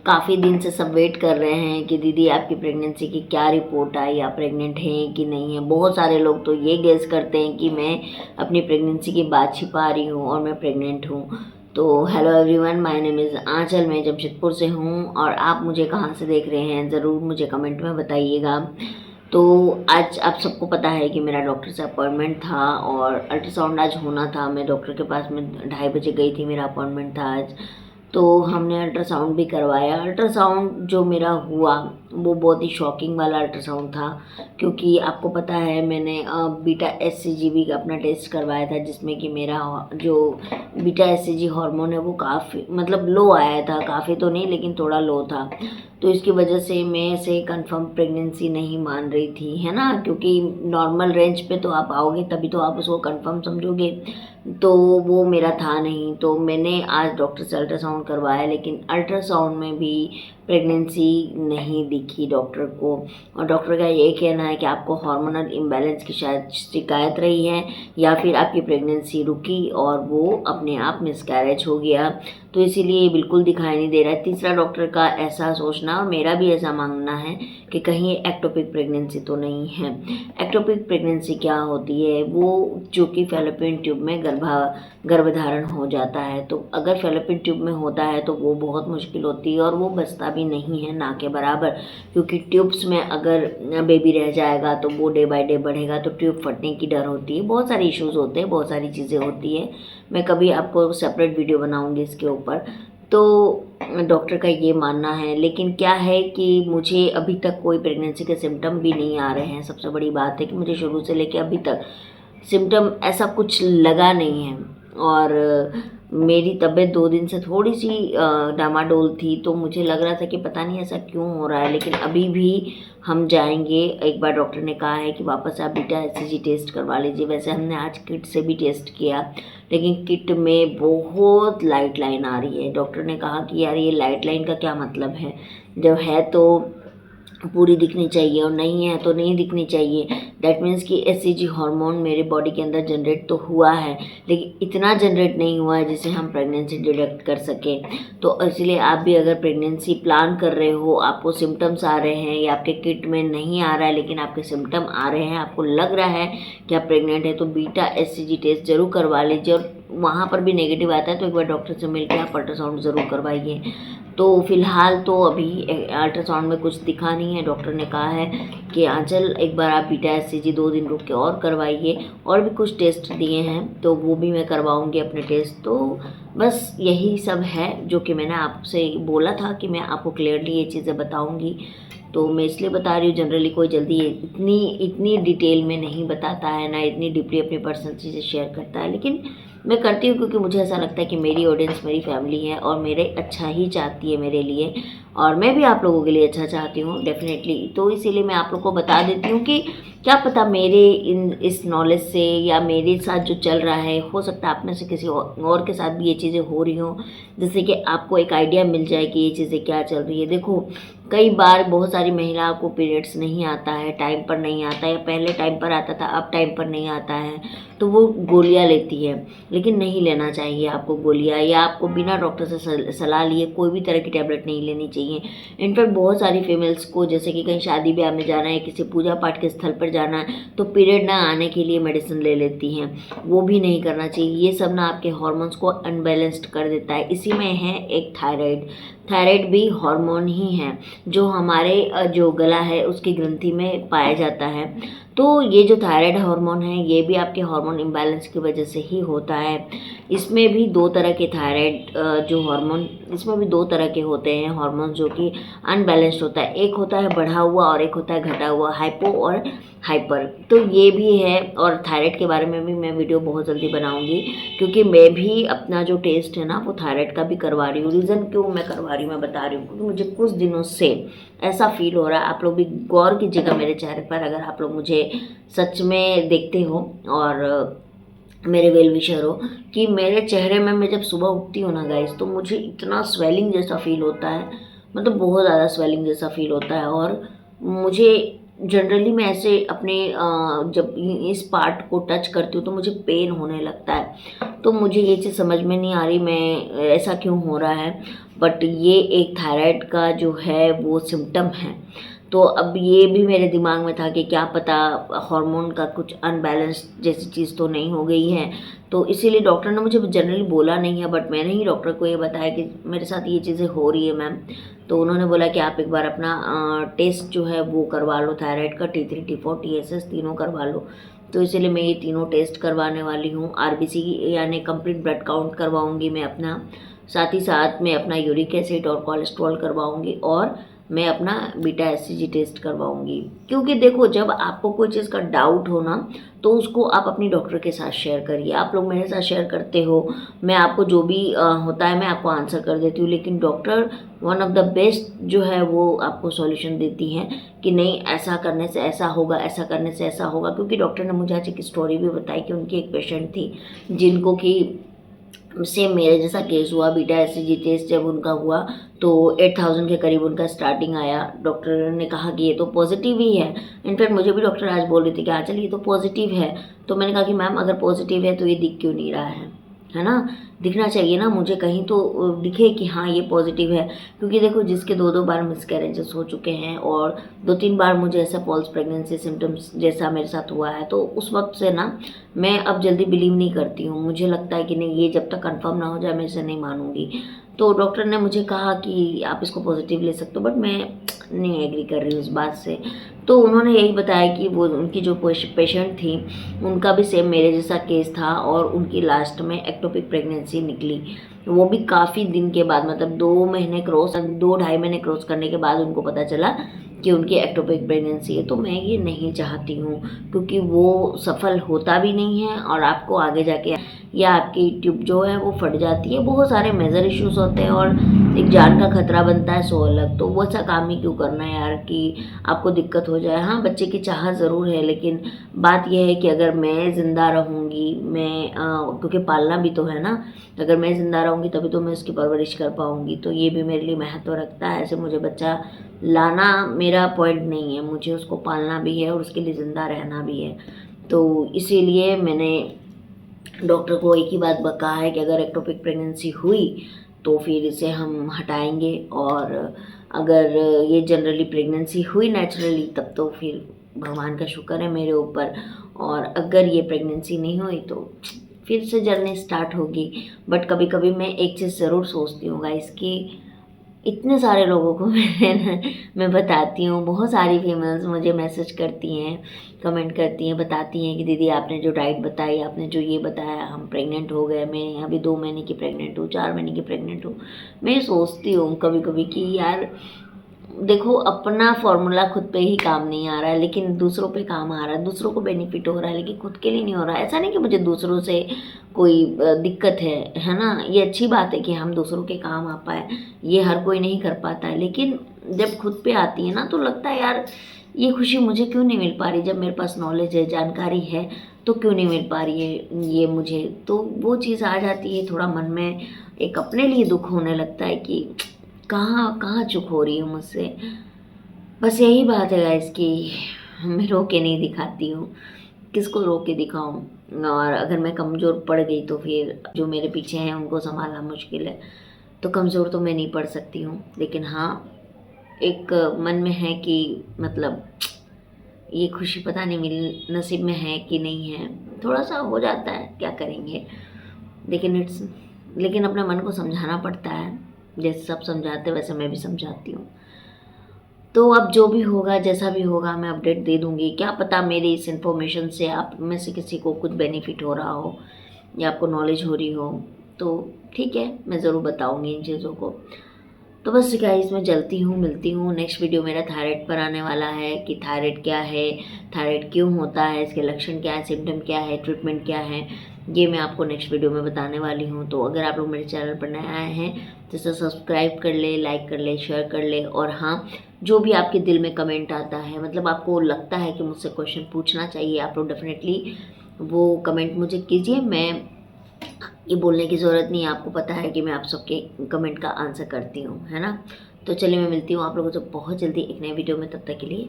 काफ़ी दिन से सब वेट कर रहे हैं कि दीदी आपकी प्रेगनेंसी की क्या रिपोर्ट आई, आप प्रेग्नेंट हैं कि नहीं है। बहुत सारे लोग तो ये गेस करते हैं कि मैं अपनी प्रेगनेंसी की बात छिपा रही हूँ और मैं प्रेग्नेंट हूँ। तो hello everyone, my name is Anchal, मैं जमशेदपुर से हूँ और आप मुझे कहाँ से देख रहे हैं ज़रूर मुझे कमेंट में बताइएगा। तो आज आप सबको पता है कि मेरा डॉक्टर से अपॉइंटमेंट था और अल्ट्रासाउंड आज होना था। मैं डॉक्टर के पास में 2:30 बजे गई थी, मेरा अपॉइंटमेंट था आज। तो हमने अल्ट्रासाउंड भी करवाया। अल्ट्रासाउंड जो मेरा हुआ वो बहुत ही शॉकिंग वाला अल्ट्रासाउंड था, क्योंकि आपको पता है मैंने बीटा एससीजी का अपना टेस्ट करवाया था, जिसमें कि मेरा जो बीटा एससीजी हार्मोन है वो काफ़ी मतलब लो आया था, काफ़ी तो नहीं लेकिन थोड़ा लो था। तो इसकी वजह से मैं से कंफर्म प्रेगनेंसी नहीं मान रही थी, है ना, क्योंकि नॉर्मल रेंज पे तो आप आओगे तभी तो आप उसको कंफर्म समझोगे। तो वो मेरा था नहीं, तो मैंने आज डॉक्टर से अल्ट्रासाउंड करवाया, लेकिन अल्ट्रासाउंड में भी प्रेगनेंसी नहीं दिखी डॉक्टर को। और डॉक्टर का ये कहना है कि आपको हार्मोनल इम्बैलेंस की शायद शिकायत रही है, या फिर आपकी प्रेगनेंसी रुकी और वो अपने आप मिसकैरेज हो गया, तो इसीलिए बिल्कुल दिखाई नहीं दे रहा है। तीसरा डॉक्टर का ऐसा सोचना और मेरा भी ऐसा मानना है कि कहीं एक्टोपिक प्रेगनेंसी तो नहीं है। एक्टोपिक प्रेगनेंसी क्या होती है, वो जो कि फैलोपियन ट्यूब में गर्भधारण हो जाता है। तो अगर फैलोपियन ट्यूब में होता है तो वो बहुत मुश्किल होती है और वो बचता भी नहीं है ना के बराबर, क्योंकि ट्यूब्स में अगर बेबी रह जाएगा तो वो डे बाय डे बढ़ेगा, तो ट्यूब फटने की डर होती है। बहुत सारे इश्यूज होते हैं, बहुत सारी चीज़ें होती है। मैं कभी आपको सेपरेट वीडियो बनाऊंगी इसके ऊपर। तो डॉक्टर का ये मानना है, लेकिन क्या है कि मुझे अभी तक कोई प्रेगनेंसी के सिम्टम भी नहीं आ रहे हैं। सबसे बड़ी बात है कि मुझे शुरू से लेकर अभी तक सिम्टम ऐसा कुछ लगा नहीं है। और मेरी तबीयत 2 दिन से थोड़ी सी डामाडोल थी, तो मुझे लग रहा था कि पता नहीं ऐसा क्यों हो रहा है। लेकिन अभी भी हम जाएंगे, एक बार डॉक्टर ने कहा है कि वापस आप बीटा एससीजी टेस्ट करवा लीजिए। वैसे हमने आज किट से भी टेस्ट किया, लेकिन किट में बहुत लाइट लाइन आ रही है। डॉक्टर ने कहा कि यार ये लाइट लाइन का क्या मतलब है, जब है तो पूरी दिखनी चाहिए और नहीं है तो नहीं दिखनी चाहिए। दैट मीन्स कि एससीजी हार्मोन मेरे बॉडी के अंदर जनरेट तो हुआ है, लेकिन इतना जनरेट नहीं हुआ है जिसे हम प्रेगनेंसी डिटेक्ट कर सकें। तो इसलिए आप भी अगर प्रेगनेंसी प्लान कर रहे हो, आपको सिम्टम्स आ रहे हैं या आपके किट में नहीं आ रहा है लेकिन आपके सिम्टम आ रहे हैं, आपको लग रहा है कि आप प्रेग्नेंट है, तो बीटा एससीजी टेस्ट जरूर करवा लीजिए। और वहाँ पर भी नेगेटिव आता है तो एक बार डॉक्टर से मिलकर आप अल्ट्रासाउंड ज़रूर करवाइए। तो फ़िलहाल तो अभी अल्ट्रासाउंड में कुछ दिखा नहीं है। डॉक्टर ने कहा है कि आंचल एक बार आप बीटा एससीजी 2 दिन रुक के और करवाइए, और भी कुछ टेस्ट दिए हैं तो वो भी मैं करवाऊंगी अपने टेस्ट। तो बस यही सब है जो कि मैंने आपसे बोला था कि मैं आपको क्लियरली ये चीज़ें बताऊंगी। तो मैं इसलिए बता रही हूँ, जनरली कोई जल्दी इतनी डिटेल में नहीं बताता है, ना इतनी डीपली अपनी पर्सनल चीज़ें शेयर करता है, लेकिन मैं करती हूँ क्योंकि मुझे ऐसा लगता है कि मेरी ऑडियंस मेरी फैमिली है और मेरे अच्छा ही चाहती है मेरे लिए, और मैं भी आप लोगों के लिए अच्छा चाहती हूँ डेफिनेटली। तो इसीलिए मैं आप लोगों को बता देती हूँ कि क्या पता मेरे इस नॉलेज से या मेरे साथ जो चल रहा है, हो सकता है आप में से किसी और के साथ भी ये चीज़ें हो रही हों, जिससे कि आपको एक आइडिया मिल जाए कि ये चीज़ें क्या चल रही है। देखो, कई बार बहुत सारी महिलाओं को पीरियड्स नहीं आता है, टाइम पर नहीं आता है, या पहले टाइम पर आता था अब टाइम पर नहीं आता है, तो वो गोलियां लेती है। लेकिन नहीं लेना चाहिए आपको गोलियां, या आपको बिना डॉक्टर से सलाह लिए कोई भी तरह की टैबलेट नहीं लेनी चाहिए। इनफैक्ट बहुत सारी फीमेल्स को, जैसे कि कहीं शादी ब्याह में जाना है, किसी पूजा पाठ के स्थल पर जाना है, तो पीरियड ना आने के लिए मेडिसिन ले लेती हैं। वो भी नहीं करना चाहिए। ये सब ना आपके हॉर्मोन्स को अनबैलेंस्ड कर देता है। इसी में है एक थायराइड। थायराइड भी हार्मोन ही है जो हमारे जो गला है उसकी ग्रंथि में पाया जाता है। तो ये जो थायराइड हार्मोन है ये भी आपके हार्मोन इम्बैलेंस की वजह से ही होता है। इसमें भी 2 तरह के थायराइड जो हार्मोन, इसमें भी 2 तरह के होते हैं हार्मोन जो कि अनबैलेंस्ड होता है। एक होता है बढ़ा हुआ और एक होता है घटा हुआ, हाइपो और हाइपर। तो ये भी है, और थायराइड के बारे में भी मैं वीडियो बहुत जल्दी बनाऊंगी, क्योंकि मैं भी अपना जो टेस्ट है ना वो थायराइड का भी करवा रही हूँ। रीज़न क्यों मैं करवा रही हूँ मैं बता रही हूँ, क्योंकि मुझे कुछ दिनों से ऐसा फील हो रहा है। आप लोग भी गौर कीजिएगा मेरे चेहरे पर, अगर आप लोग मुझे सच में देखते हो और मेरे वेल विशर हो, कि मेरे चेहरे में मैं जब सुबह उठती हूँ ना गाइस, तो मुझे इतना स्वेलिंग जैसा फील होता है, मतलब बहुत ज़्यादा स्वेलिंग जैसा फील होता है। और मुझे जनरली मैं ऐसे अपने जब इस पार्ट को टच करती हूँ तो मुझे पेन होने लगता है। तो मुझे ये चीज़ समझ में नहीं आ रही मैं ऐसा क्यों हो रहा है, बट ये एक थायराइड का जो है वो सिम्टम है। तो अब ये भी मेरे दिमाग में था कि क्या पता हार्मोन का कुछ अनबैलेंस जैसी चीज़ तो नहीं हो गई है। तो इसीलिए डॉक्टर ने मुझे जनरली बोला नहीं है, बट मैंने ही डॉक्टर को ये बताया कि मेरे साथ ये चीज़ें हो रही है मैम। तो उन्होंने बोला कि आप एक बार अपना टेस्ट जो है वो करवा लो, थायराइड का T3 T4 TSS तीनों करवा लो। तो इसीलिए मैं ये तीनों टेस्ट करवाने वाली हूँ। RBC यानी कंप्लीट ब्लड काउंट करवाऊँगी मैं अपना, साथ ही साथ मैं अपना यूरिक एसिड और कोलेस्ट्रॉल करवाऊँगी, और मैं अपना बीटा HCG टेस्ट करवाऊँगी। क्योंकि देखो, जब आपको कोई चीज़ का डाउट हो ना, तो उसको आप अपनी डॉक्टर के साथ शेयर करिए। आप लोग मेरे साथ शेयर करते हो, मैं आपको जो भी होता है मैं आपको आंसर कर देती हूँ, लेकिन doctor one of the best जो है वो आपको सॉल्यूशन देती हैं कि नहीं ऐसा करने से ऐसा होगा, ऐसा करने से ऐसा होगा। क्योंकि डॉक्टर ने मुझे आज एक स्टोरी भी बताई कि उनकी एक पेशेंट थी जिनको कि सेम मेरे जैसा केस हुआ। बीटा HCG टेस्ट जब उनका हुआ तो 8000 के करीब उनका स्टार्टिंग आया। डॉक्टर ने कहा कि ये तो पॉजिटिव ही है। इनफैक्ट मुझे भी डॉक्टर आज बोल रही थी कि हाँ चल ये तो पॉजिटिव है। तो मैंने कहा कि मैम अगर पॉजिटिव है तो ये दिख क्यों नहीं रहा है ना? दिखना चाहिए ना मुझे, कहीं तो दिखे कि हाँ ये पॉजिटिव है। क्योंकि देखो, जिसके 2 बार मिसकैरेजेस हो चुके हैं और 2-3 बार मुझे ऐसा फॉल्स प्रेगनेंसी सिम्टम्स जैसा मेरे साथ हुआ है, तो उस वक्त से ना मैं अब जल्दी बिलीव नहीं करती हूँ। मुझे लगता है कि नहीं, ये जब तक कंफर्म ना हो जाए मैं इसे नहीं मानूंगी। तो डॉक्टर ने मुझे कहा कि आप इसको पॉजिटिव ले सकते हो, बट मैं नहीं एग्री कर रही हूँ इस बात से। तो उन्होंने यही बताया कि वो उनकी जो पेशेंट थी उनका भी सेम मेरे जैसा केस था, और उनकी लास्ट में एक्टोपिक प्रेगनेंसी निकली। वो भी काफ़ी दिन के बाद, मतलब 2-2.5 महीने क्रॉस करने के बाद उनको पता चला कि उनकी एक्टोपिक प्रेगनेंसी है। तो मैं ये नहीं चाहती हूँ, क्योंकि वो सफल होता भी नहीं है और आपको आगे जाके या आपकी ट्यूब जो है वो फट जाती है। बहुत सारे मेजर इश्यूज होते हैं और एक जान का खतरा बनता है 100 अलग। तो वो ऐसा काम ही क्यों करना है यार कि आपको दिक्कत हो जाए। हाँ, बच्चे की चाहत ज़रूर है, लेकिन बात यह है कि अगर मैं ज़िंदा रहूँगी, मैं क्योंकि पालना भी तो है ना, अगर मैं ज़िंदा रहूँगी तभी तो मैं उसकी परवरिश कर पाऊँगी। तो ये भी मेरे लिए महत्व रखता है। ऐसे मुझे बच्चा लाना मेरा पॉइंट नहीं है, मुझे उसको पालना भी है और उसके लिए ज़िंदा रहना भी है। तो इसीलिए मैंने डॉक्टर को एक ही बात कहा है कि अगर एक्टोपिक प्रेगनेंसी हुई तो फिर इसे हम हटाएंगे, और अगर ये जनरली प्रेगनेंसी हुई नेचुरली तब तो फिर भगवान का शुक्र है मेरे ऊपर, और अगर ये प्रेगनेंसी नहीं हुई तो फिर से जर्नी स्टार्ट होगी। बट कभी कभी मैं एक चीज़ ज़रूर सोचती हूँ गाइस कि इतने सारे लोगों को मैं बताती हूँ, बहुत सारी फीमेल्स मुझे मैसेज करती हैं, कमेंट करती हैं, बताती हैं कि दीदी आपने जो डाइट बताई, आपने जो ये बताया, हम प्रेग्नेंट हो गए। मैं अभी 2 महीने की प्रेग्नेंट हूँ, 4 महीने की प्रेग्नेंट हूँ। मैं सोचती हूँ कभी कभी कि यार देखो, अपना फॉर्मूला खुद पे ही काम नहीं आ रहा है, लेकिन दूसरों पे काम आ रहा है, दूसरों को बेनिफिट हो रहा है, लेकिन खुद के लिए नहीं हो रहा है। ऐसा नहीं कि मुझे दूसरों से कोई दिक्कत है ना? ये अच्छी बात है कि हम दूसरों के काम आ पाए, ये हर कोई नहीं कर पाता है। लेकिन जब खुद पे आती है ना तो लगता है यार ये खुशी मुझे क्यों नहीं मिल पा रही। जब मेरे पास नॉलेज है, जानकारी है, तो क्यों नहीं मिल पा रही है ये मुझे। तो वो चीज़ आ जाती है, थोड़ा मन में एक अपने लिए दुख होने लगता है कि कहाँ कहाँ चूक हो रही है मुझसे। बस यही बात है गाइस कि मैं रो के नहीं दिखाती हूँ, किसको रो के दिखाऊँ। और अगर मैं कमज़ोर पड़ गई तो फिर जो मेरे पीछे हैं उनको संभालना मुश्किल है। तो कमज़ोर तो मैं नहीं पड़ सकती हूँ, लेकिन हाँ एक मन में है कि मतलब ये खुशी पता नहीं मिल नसीब में है कि नहीं है। थोड़ा सा हो जाता है, क्या करेंगे। लेकिन अपने मन को समझाना पड़ता है। जैसे सब समझाते वैसे मैं भी समझाती हूँ। तो अब जो भी होगा, जैसा भी होगा, मैं अपडेट दे दूँगी। क्या पता मेरी इस इन्फॉर्मेशन से आप में से किसी को कुछ बेनिफिट हो रहा हो या आपको नॉलेज हो रही हो, तो ठीक है, मैं ज़रूर बताऊँगी इन चीज़ों को। तो बस गाइस, मैं चलती हूँ, मिलती हूँ। नेक्स्ट वीडियो मेरा थायराइड पर आने वाला है कि थायराइड क्या है, थायराइड क्यों होता है, इसके लक्षण क्या है, सिम्टम क्या है, ट्रीटमेंट क्या है, ये मैं आपको नेक्स्ट वीडियो में बताने वाली हूँ। तो अगर आप लोग मेरे चैनल पर नए आए हैं तो इसे सब्सक्राइब कर ले, लाइक कर ले, शेयर कर ले। और हाँ, जो भी आपके दिल में कमेंट आता है, मतलब आपको लगता है कि मुझसे क्वेश्चन पूछना चाहिए, आप लोग डेफिनेटली वो कमेंट मुझे कीजिए। मैं ये बोलने की ज़रूरत नहीं है, आपको पता है कि मैं आप सबके कमेंट का आंसर करती हूँ, है ना? तो चलिए, मैं मिलती हूँ आप लोगों से बहुत जल्दी एक नए वीडियो में। तब तक के लिए